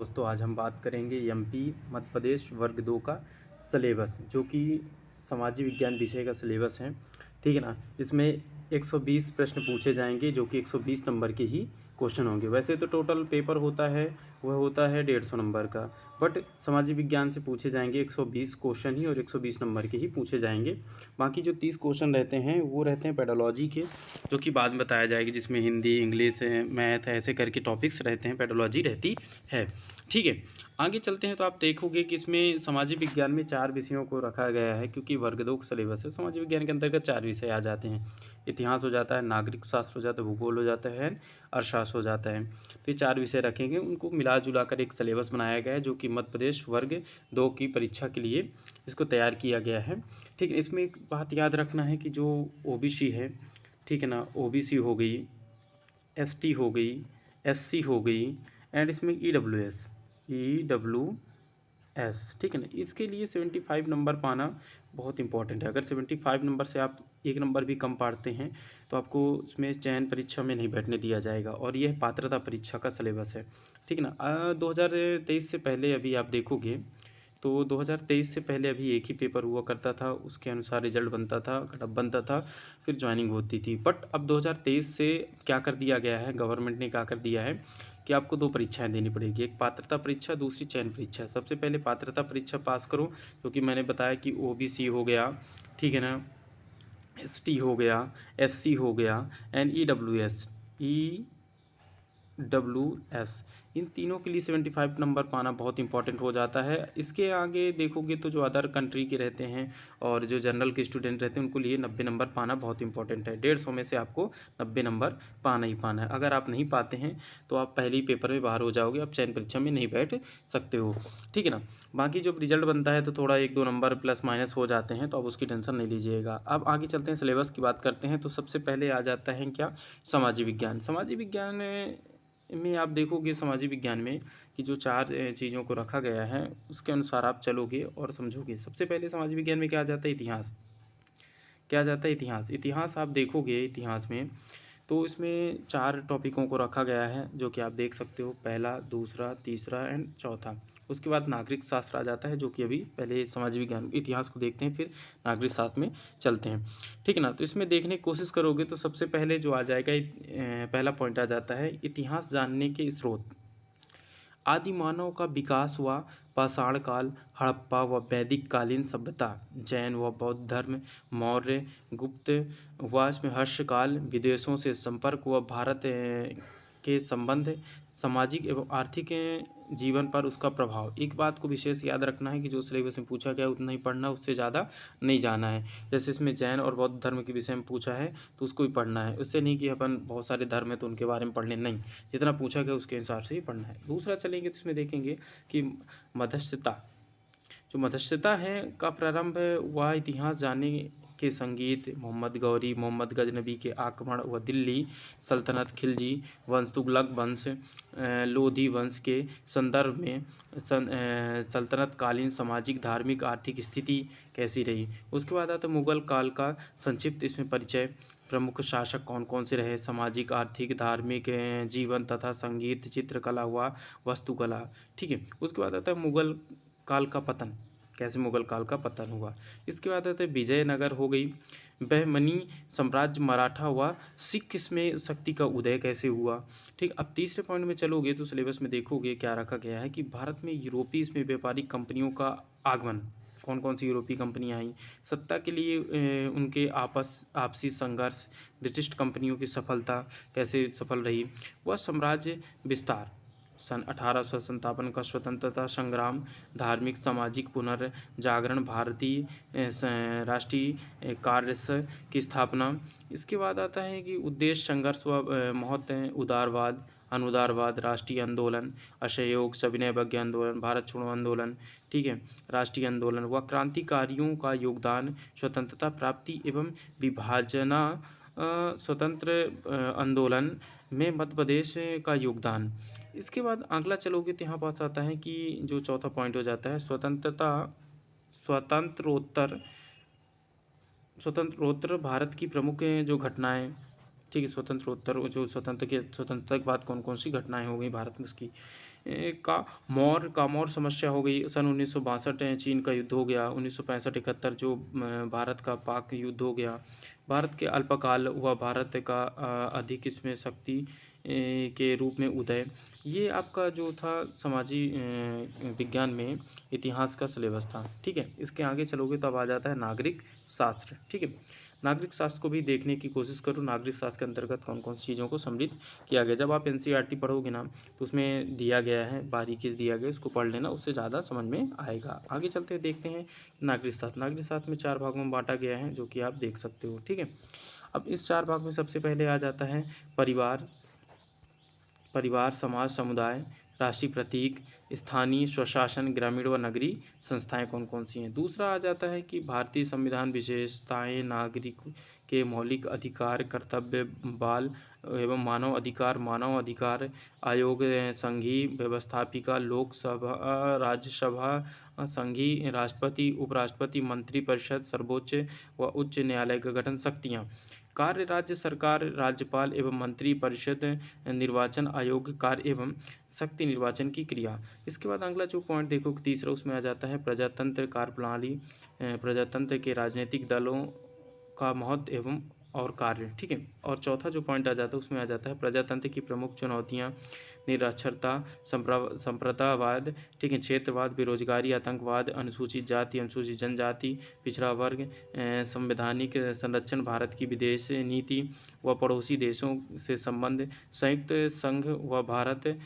दोस्तों आज हम बात करेंगे एमपी मध्य प्रदेश वर्ग 2 का सिलेबस जो कि सामाजिक विज्ञान विषय का सिलेबस है। ठीक है ना। इसमें 120 प्रश्न पूछे जाएंगे जो कि 120 नंबर के ही क्वेश्चन होंगे। वैसे तो टोटल पेपर होता है वह होता है 150 नंबर का, बट सामाजिक विज्ञान से पूछे जाएंगे 120 क्वेश्चन ही और 120 नंबर के ही पूछे जाएंगे। बाकी जो 30 क्वेश्चन रहते हैं वो रहते हैं पेडोलॉजी के, जो कि बाद में बताया जाएगा, जिसमें हिंदी, इंग्लिश, मैथ ऐसे करके टॉपिक्स रहते हैं, पेडोलॉजी रहती है। ठीक है, आगे चलते हैं तो आप देखोगे कि इसमें सामाजिक विज्ञान में 4 विषयों को रखा गया है, क्योंकि वर्ग 2 का सिलेबस है। सामाजिक विज्ञान के अंतर्गत 4 विषय आ जाते हैं। इतिहास हो जाता है, नागरिक शास्त्र हो जाता है, भूगोल हो जाता है, अर्थशास्त्र हो जाता है। तो ये 4 विषय रखेंगे, उनको मिला जुला कर एक सिलेबस बनाया गया है जो कि मध्य प्रदेश वर्ग 2 की परीक्षा के लिए इसको तैयार किया गया है। ठीक है, इसमें एक बात याद रखना है कि जो ओबीसी है, ठीक है ना, ओबीसी हो गई, एसटी हो गई, एससी हो गई, एंड इसमें ईडब्ल्यूएस, ठीक है ना, इसके लिए 75 नंबर पाना बहुत इंपॉर्टेंट है। अगर 75 नंबर से आप 1 नंबर भी कम पाते हैं तो आपको उसमें चयन परीक्षा में नहीं बैठने दिया जाएगा, और यह पात्रता परीक्षा का सिलेबस है। ठीक है ना। 2023 से पहले अभी आप देखोगे तो 2023 से पहले अभी एक ही पेपर हुआ करता था, उसके अनुसार रिजल्ट बनता था, कटअप बनता था, फिर ज्वाइनिंग होती थी। बट अब 2023 से क्या कर दिया गया है, गवर्नमेंट ने क्या कर दिया है कि आपको 2 परीक्षाएं देनी पड़ेगी, एक पात्रता परीक्षा, दूसरी चयन परीक्षा। सबसे पहले पात्रता परीक्षा पास करो, क्योंकि मैंने बताया कि ओबीसी हो गया, ठीक है ना, एसटी हो गया, एससी हो गया, एंड ईडब्ल्यूएस, इन तीनों के लिए 75 नंबर पाना बहुत इंपॉर्टेंट हो जाता है। इसके आगे देखोगे तो जो अदर कंट्री के रहते हैं और जो जनरल के स्टूडेंट रहते हैं उनको लिए 90 नंबर पाना बहुत इंपॉर्टेंट है। 150 में से आपको 90 नंबर पाना ही पाना है। अगर आप नहीं पाते हैं तो आप पहले ही पेपर में बाहर हो जाओगे, आप चयन परीक्षा में नहीं बैठ सकते हो। ठीक है ना। बाकी जब रिजल्ट बनता है तो थोड़ा 1-2 नंबर प्लस माइनस हो जाते हैं, तो आप उसकी टेंशन नहीं लीजिएगा। अब आगे चलते हैं, सिलेबस की बात करते हैं। तो सबसे पहले आ जाता है क्या, सामाजिक विज्ञान। सामाजिक विज्ञान में आप देखोगे सामाजिक विज्ञान में कि जो 4 चीज़ों को रखा गया है उसके अनुसार आप चलोगे और समझोगे। सबसे पहले सामाजिक विज्ञान में क्या आ जाता है, इतिहास। क्या आ जाता है, इतिहास। इतिहास आप देखोगे, इतिहास में तो इसमें 4 टॉपिकों को रखा गया है जो कि आप देख सकते हो, पहला, दूसरा, तीसरा एंड चौथा। उसके बाद नागरिक शास्त्र आ जाता है, जो कि अभी पहले सामाजिक विज्ञान इतिहास को देखते हैं, फिर नागरिक शास्त्र में चलते हैं। ठीक है ना। तो इसमें देखने की कोशिश करोगे तो सबसे पहले जो आ जाएगा, पहला पॉइंट आ जाता है, इतिहास जानने के स्रोत। आदि मानव का विकास हुआ पाषाण काल, हड़प्पा व वैदिक कालीन सभ्यता, जैन व बौद्ध धर्म, मौर्य, गुप्त व इसमें हर्ष काल, विदेशों से संपर्क व भारत के संबंध, सामाजिक एवं आर्थिक जीवन पर उसका प्रभाव। एक बात को विशेष याद रखना है कि जो सिलेबस में पूछा गया उतना ही पढ़ना, उससे ज़्यादा नहीं जाना है। जैसे इसमें जैन और बौद्ध धर्म के विषय में पूछा है तो उसको ही पढ़ना है, उससे नहीं कि अपन बहुत सारे धर्म है तो उनके बारे में पढ़ लें, नहीं, जितना पूछा गया उसके हिसाब से ही पढ़ना है। दूसरा चलेंगे तो इसमें देखेंगे कि मध्यस्थता, जो मध्यस्थता है का प्रारंभ हुआ इतिहास जानने के संगीत, मोहम्मद गौरी, मोहम्मद गजनबी के आक्रमण व दिल्ली सल्तनत, खिलजी वंश, तुगलक वंश, लोधी वंश के संदर्भ में सल्तनत कालीन सामाजिक, धार्मिक, आर्थिक स्थिति कैसी रही। उसके बाद आता है मुगल काल का संक्षिप्त इसमें परिचय, प्रमुख शासक कौन कौन से रहे, सामाजिक, आर्थिक, धार्मिक जीवन तथा संगीत, चित्रकला व वास्तुकला। ठीक है। उसके बाद आता है मुगल काल का पतन, कैसे मुगल काल का पतन हुआ। इसके बाद आता है विजयनगर हो गई, बहमनी साम्राज्य, मराठा हुआ, सिख इसमें शक्ति का उदय कैसे हुआ। ठीक। अब तीसरे पॉइंट में चलोगे तो सिलेबस में देखोगे क्या रखा गया है कि भारत में यूरोपीय इसमें व्यापारिक कंपनियों का आगमन, कौन कौन सी यूरोपीय कंपनियां आई, सत्ता के लिए उनके आपसी संघर्ष, ब्रिटिश कंपनियों की सफलता कैसे सफल रही, वह साम्राज्य विस्तार, सन 1857 का स्वतंत्रता संग्राम, धार्मिक सामाजिक पुनर्जागरण, भारतीय राष्ट्रीय कांग्रेस की स्थापना। इसके बाद आता है कि उद्देश्य, संघर्ष व महत्व, उदारवाद, अनुदारवाद, राष्ट्रीय आंदोलन, असहयोग, सविनय अवज्ञा आंदोलन, भारत छोड़ो आंदोलन, ठीक है, राष्ट्रीय आंदोलन व क्रांतिकारियों का योगदान, स्वतंत्रता प्राप्ति एवं विभाजना, स्वतंत्र आंदोलन में मध्य प्रदेश का योगदान। इसके बाद अगला चलोगे तो यहाँ पास आता है कि जो चौथा पॉइंट हो जाता है, स्वतंत्रोत्तर भारत की प्रमुख जो घटनाएं। ठीक है, स्वतंत्रोत्तर जो स्वतंत्रता के बाद कौन कौन सी घटनाएं हो गई भारत में उसकी। का कामोर समस्या हो गई सन 1962, चीन का युद्ध हो गया 1965-71, जो भारत का पाक युद्ध हो गया, भारत के अल्पकाल हुआ भारत का अधिक इसमें शक्ति के रूप में उदय। ये आपका जो था समाजी विज्ञान में इतिहास का सिलेबस था। ठीक है, इसके आगे चलोगे तो अब आ जाता है नागरिक शास्त्र। ठीक है, नागरिक शास्त्र को भी देखने की कोशिश करो, नागरिक शास्त्र के अंतर्गत कौन कौन सी चीज़ों को सम्मिलित किया गया। जब आप एनसीईआरटी पढ़ोगे ना तो उसमें दिया गया है, बारीकी से दिया गया, उसको पढ़ लेना, उससे ज़्यादा समझ में आएगा। आगे चलते हैं, देखते हैं नागरिक शास्त्र। नागरिक शास्त्र में 4 भागों में बांटा गया है, जो कि आप देख सकते हो। ठीक है, अब इस 4 भाग में सबसे पहले आ जाता है परिवार, समाज, समुदाय, राष्ट्रीय प्रतीक, स्थानीय स्वशासन, ग्रामीण व नगरीय संस्थाएं कौन कौन सी हैं। दूसरा आ जाता है कि भारतीय संविधान विशेषताएं, नागरिक के मौलिक अधिकार, कर्तव्य, बाल एवं मानव अधिकार आयोग, संघीय व्यवस्थापिका, लोकसभा, राज्यसभा, संघीय राष्ट्रपति, उपराष्ट्रपति, मंत्रिपरिषद, सर्वोच्च व उच्च न्यायालय का गठन, शक्तियाँ, कार्य, राज्य सरकार, राज्यपाल एवं मंत्री परिषद, निर्वाचन आयोग, कार्य एवं शक्ति, निर्वाचन की क्रिया। इसके बाद अगला जो पॉइंट देखो तीसरा, उसमें आ जाता है प्रजातंत्र कार्यप्रणाली, प्रजातंत्र के राजनीतिक दलों का महत्व एवं और कार्य। ठीक है, और चौथा जो पॉइंट आ जाता है उसमें आ जाता है प्रजातंत्र की प्रमुख चुनौतियाँ, निरक्षरता, संप्रदायवाद, ठीक है, क्षेत्रवाद, बेरोजगारी, आतंकवाद, अनुसूचित जाति, अनुसूचित जनजाति, पिछड़ा वर्ग, संवैधानिक संरक्षण, भारत की विदेश नीति व पड़ोसी देशों से संबंध, संयुक्त संघ व भारत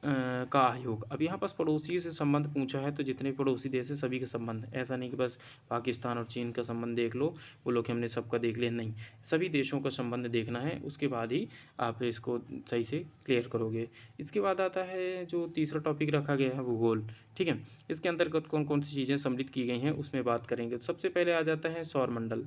का आयोग। अब यहाँ पास पड़ोसी से संबंध पूछा है, तो जितने पड़ोसी देश है सभी के संबंध, ऐसा नहीं कि बस पाकिस्तान और चीन का संबंध देख लो, बोलो कि हमने सबका देख लिया, नहीं, सभी देशों का संबंध देखना है, उसके बाद ही आप इसको सही से क्लियर करोगे। इसके बाद आता है जो तीसरा टॉपिक रखा गया है भूगोल। ठीक है, इसके अंतर्गत कौन कौन सी चीज़ें सम्मिलित की गई हैं उसमें बात करेंगे। तो सबसे पहले आ जाता है सौरमंडल,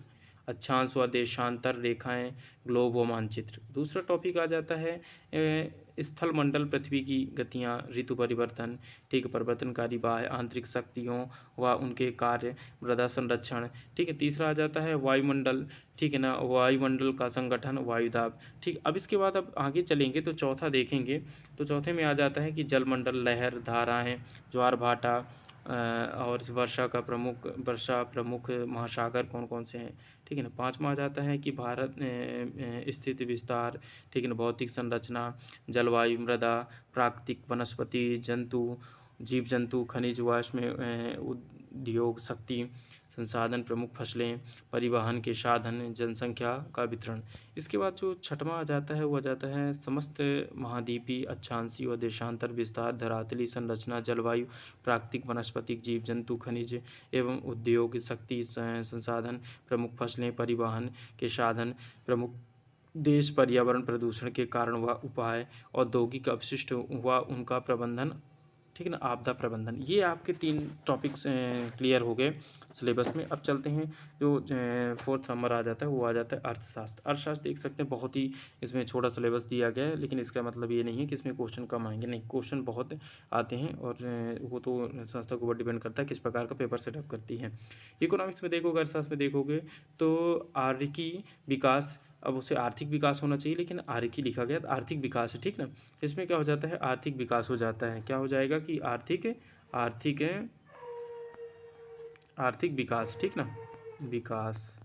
अक्षांश व देशांतर रेखाएं, ग्लोब व मानचित्र। दूसरा टॉपिक आ जाता है स्थल मंडल, पृथ्वी की गतियाँ, ऋतु परिवर्तन, ठीक, परिवर्तनकारी बाह्य आंतरिक शक्तियों व उनके कार्य, मृदा संरक्षण। ठीक है, तीसरा आ जाता है वायुमंडल, ठीक है ना, वायुमंडल का संगठन, वायुदाब। ठीक, अब इसके बाद अब आगे चलेंगे तो चौथा देखेंगे, तो चौथे में आ जाता है कि जलमंडल, लहर, धाराएँ, ज्वार भाटा और वर्षा प्रमुख महासागर कौन कौन से हैं। ठीक है ना, पाँचवा आ जाता है कि भारत स्थिति विस्तार, ठीक है ना, भौतिक संरचना, जलवायु, मृदा, प्राकृतिक वनस्पति, जीव जंतु, खनिज, वाष्प में उद्योग, शक्ति संसाधन, प्रमुख फसलें, परिवहन के साधन, जनसंख्या का वितरण। इसके बाद जो छठवां आ जाता है वो आ जाता है समस्त महाद्वीपीय, अक्षांशीय व देशांतर विस्तार, धरातली संरचना, जलवायु, प्राकृतिक वनस्पतिक, जीव जंतु, खनिज एवं उद्योग, शक्ति संसाधन, प्रमुख फसलें, परिवहन के साधन, प्रमुख देश, पर्यावरण प्रदूषण के कारण व उपाय, औद्योगिक अपशिष्ट व उनका प्रबंधन, ठीक है ना, आपदा प्रबंधन। ये आपके 3 टॉपिक्स क्लियर हो गए सिलेबस में। अब चलते हैं जो 4th नंबर आ जाता है वो आ जाता है अर्थशास्त्र। अर्थशास्त्र देख सकते हैं बहुत ही इसमें छोटा सिलेबस दिया गया है, लेकिन इसका मतलब ये नहीं है कि इसमें क्वेश्चन कम आएंगे, नहीं, क्वेश्चन बहुत आते हैं और वो तो संस्था के ऊपर डिपेंड करता है किस प्रकार का पेपर सेटअप करती है। इकोनॉमिक्स में देखोगे, अर्थशास्त्र में देखोगे तो आर्थिकी विकास, अब उसे आर्थिक विकास होना चाहिए लेकिन आर्थिक लिखा गया तो आर्थिक विकास है, ठीक ना। इसमें क्या हो जाता है, आर्थिक विकास हो जाता है, क्या हो जाएगा कि आर्थिक विकास, ठीक ना, विकास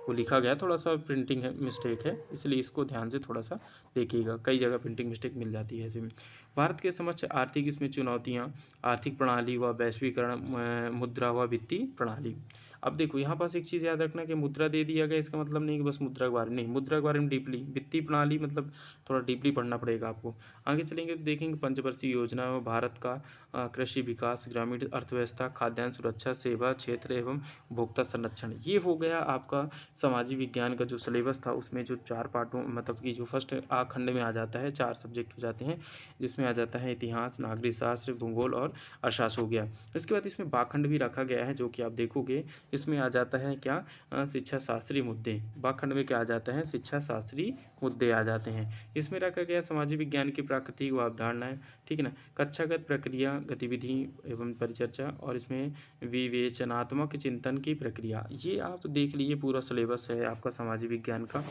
वो लिखा गया, थोड़ा सा प्रिंटिंग है मिस्टेक है, इसलिए इसको ध्यान से थोड़ा सा देखिएगा, कई जगह प्रिंटिंग मिस्टेक मिल जाती है ऐसे में। भारत के समक्ष आर्थिक इसमें चुनौतियाँ, आर्थिक प्रणाली व वैश्वीकरण, मुद्रा व वित्तीय प्रणाली। अब देखो यहाँ पास एक चीज़ याद रखना कि मुद्रा दे दिया गया, इसका मतलब नहीं कि बस मुद्रा के बारे में, नहीं, मुद्रा के बारे में डीपली, वित्तीय प्रणाली मतलब थोड़ा डीपली पढ़ना पड़ेगा आपको। आगे चलेंगे तो देखेंगे पंचवर्षीय योजना में भारत का कृषि विकास, ग्रामीण अर्थव्यवस्था, खाद्यान्न सुरक्षा, सेवा क्षेत्र एवं उपभोक्ता संरक्षण। ये हो गया आपका सामाजिक विज्ञान का जो सिलेबस था, उसमें जो 4 पार्टों मतलब कि जो फर्स्ट खंड में आ जाता है 4 सब्जेक्ट हो जाते हैं, जिसमें आ जाता है इतिहास, नागरिक शास्त्र, भूगोल और अर्थशास्त्र हो गया। इसके बाद इसमें बाखंड भी रखा गया है, जो कि आप देखोगे इसमें आ जाता है क्या, शिक्षा शास्त्री मुद्दे। बाखंड में क्या आ जाता है, शिक्षा शास्त्री मुद्दे आ जाते हैं। इसमें रखा गया सामाजिक विज्ञान की प्राकृतिक व अवधारणाएं, ठीक है ना, कक्षागत प्रक्रिया, गतिविधि एवं परिचर्चा, और इसमें विवेचनात्मक चिंतन की प्रक्रिया। ये आप देख लीजिए, पूरा सिलेबस है आपका सामाजिक विज्ञान का,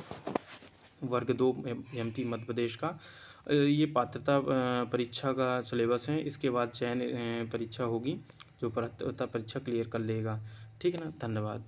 वर्ग 2 एमपी मध्य प्रदेश का। ये पात्रता परीक्षा का सिलेबस है। इसके बाद चयन परीक्षा होगी, जो पात्रता परीक्षा क्लियर कर लेगा। ठीक है ना, धन्यवाद।